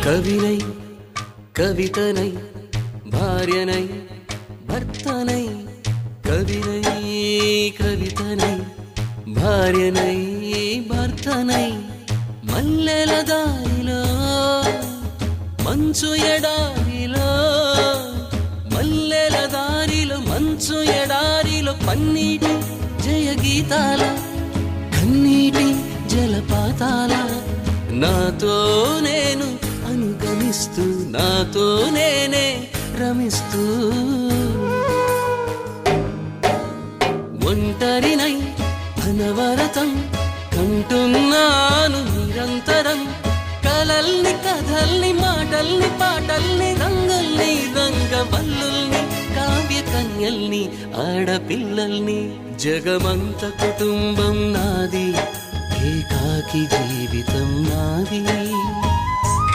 కవినై కవితనై భార్యనై భర్తనై కవినై కవితనై భార్యనై భర్తనై మల్లెల దారిలో మంచు ఎడారిలో మల్లెల దారిలో మంచు ఎడారిలో పన్నీటి జయ గీతాల కన్నీటి జలపాతాల నాతో నేను అనుగమిస్తూ నాతో నేనే రమిస్తూ ఒంటరినై అనవరతం కంటున్నాను నిరంతరం కలల్ని కథల్ని మాటల్ని పాటల్ని రంగుల్ని రంగవల్లుల్ని కావ్య కన్యల్ని ఆడపిల్లల్ని జగమంత కుటుంబం నాది ఏకాకి జీవితం నాది